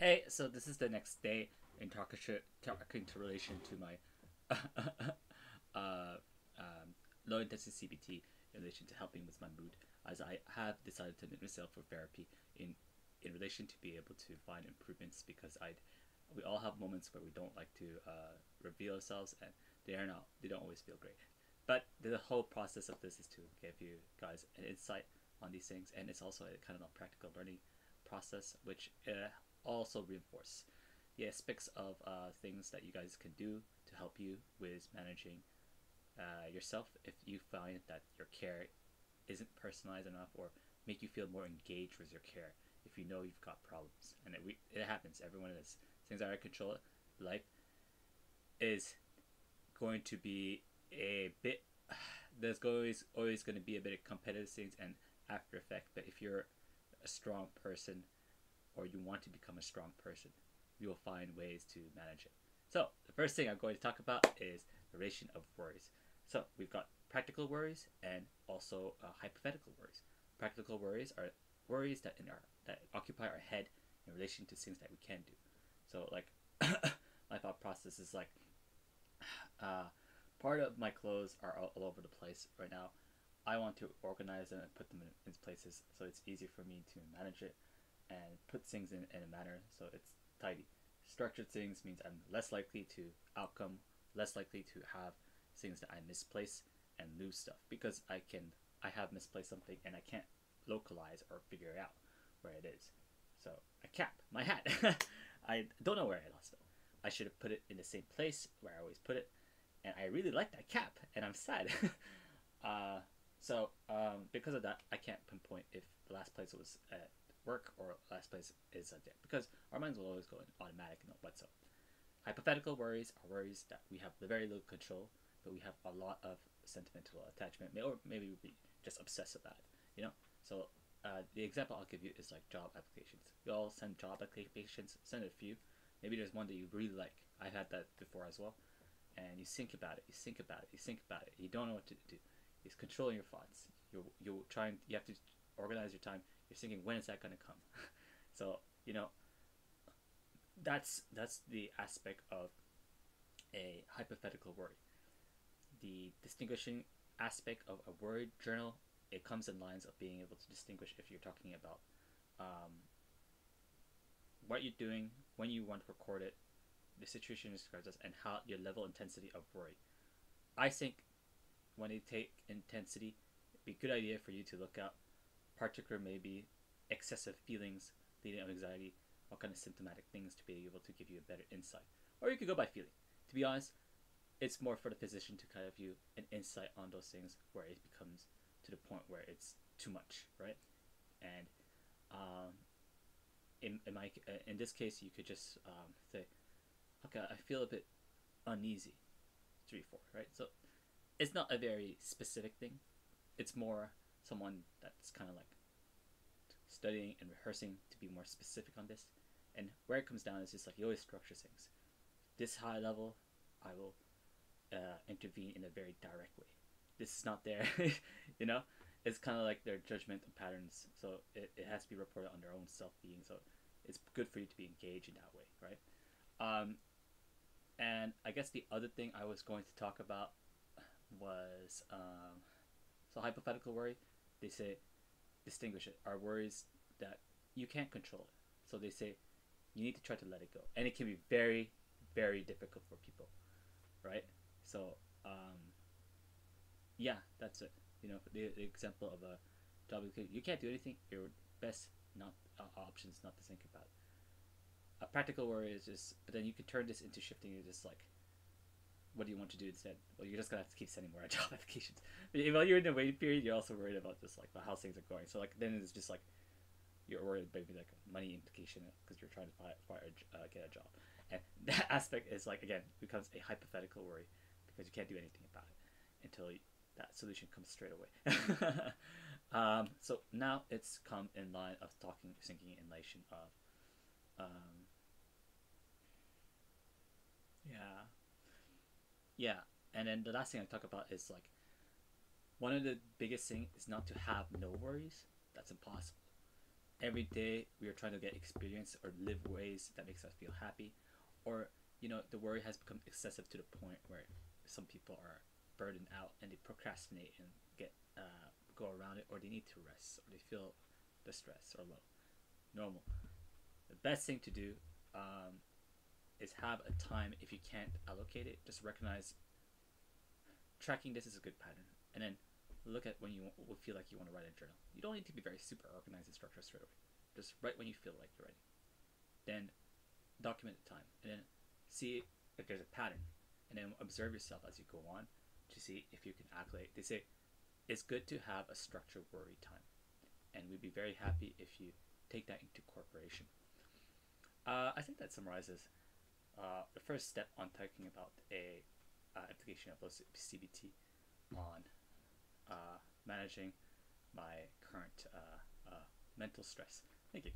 Hey, so this is the next day in talking to relation to my uh, low intensity CBT in relation to helping with my mood, as I have decided to admit myself for therapy in relation to be able to find improvements because we all have moments where we don't like to reveal ourselves, and they don't always feel great. But the whole process of this is to give you guys an insight on these things, and it's also a kind of a practical learning process, which also reinforce the aspects of things that you guys can do to help you with managing yourself if you find that your care isn't personalized enough, or make you feel more engaged with your care if you know you've got problems. And it happens. Everyone is things out of control. Life is going to be a bit. There's always going to be a bit of competitive things and after effect. But if you're a strong person, or you want to become a strong person, you will find ways to manage it. So the first thing I'm going to talk about is the relation of worries. So we've got practical worries and also hypothetical worries. Practical worries are worries that occupy our head in relation to things that we can do. So like my thought process is like part of my clothes are all over the place right now. I want to organize them and put them in places so it's easy for me to manage it and put things in a manner so it's tidy. Structured things means I'm less likely to outcome, less likely to have things that I misplace and lose stuff because I have misplaced something and I can't localize or figure out where it is. So a cap, my hat. I don't know where I lost it. I should have put it in the same place where I always put it, and I really like that cap, and I'm sad. Because of that, I can't pinpoint if the last place was at work or last place is there, because our minds will always go in automatic and what's up. Hypothetical worries are worries that we have very little control, but we have a lot of sentimental attachment, or maybe we just obsess about it, you know? So the example I'll give you is like job applications. You all send job applications, send a few. Maybe there's one that you really like. I've had that before as well. And you think about it, you think about it, you think about it. You don't know what to do. It's controlling your thoughts. You have to organize your time. You're thinking, when is that gonna come? So that's the aspect of a hypothetical worry. The distinguishing aspect of a word journal, it comes in lines of being able to distinguish if you're talking about um, what you're doing, when you want to record it, the situation describes us, and how your level intensity of worry. I think when you take intensity, it'd be a good idea for you to look up particular, maybe excessive feelings leading to anxiety, what kind of symptomatic things to be able to give you a better insight. Or you could go by feeling. To be honest, it's more for the physician to kind of give you an insight on those things where it becomes to the point where it's too much, right? And in this case, you could just say, okay, I feel a bit uneasy. 3, 4, right? So it's not a very specific thing. It's more someone that's kind of like studying and rehearsing to be more specific on this. And where it comes down is just like you always structure things. This high level, I will intervene in a very direct way. This is not there, you know? It's kind of like their judgment and patterns. So it has to be reported on their own self-being. So it's good for you to be engaged in that way, right? And I guess the other thing I was going to talk about was so hypothetical worry. They say distinguish it are worries that you can't control it. So they say you need to try to let it go, and it can be very, very difficult for people, right? So yeah, that's it. The example of a job, you can't do anything. Your best not option is not to think about it. A practical worry is just, but then you can turn this into shifting. You're just like, what do you want to do instead? Well, you're just gonna have to keep sending more job applications. But while you're in the waiting period, you're also worried about just like how things are going. So like then it's just like you're worried maybe like money implication because you're trying to get a job, and that aspect is like again becomes a hypothetical worry because you can't do anything about it until that solution comes straight away. So now it's come in line of thinking in relation of yeah. Yeah, and then the last thing I talk about is like one of the biggest thing is not to have no worries. That's impossible. every day we are trying to get experience or live ways that makes us feel happy, or the worry has become excessive to the point where some people are burdened out and they procrastinate and get go around it, or they need to rest, or they feel distressed or low. Normal. The best thing to do is have a time. If you can't allocate it, just recognize tracking this is a good pattern, and then look at when you will feel like you want to write a journal. You don't need to be very super organized and structured straight away. Just write when you feel like you're ready. Then document the time, and then see if there's a pattern, and then observe yourself as you go on to see if you can calculate. They say it's good to have a structured worry time, and we'd be very happy if you take that into corporation. I think that summarizes the first step on talking about a application of CBT on managing my current mental stress. Thank you.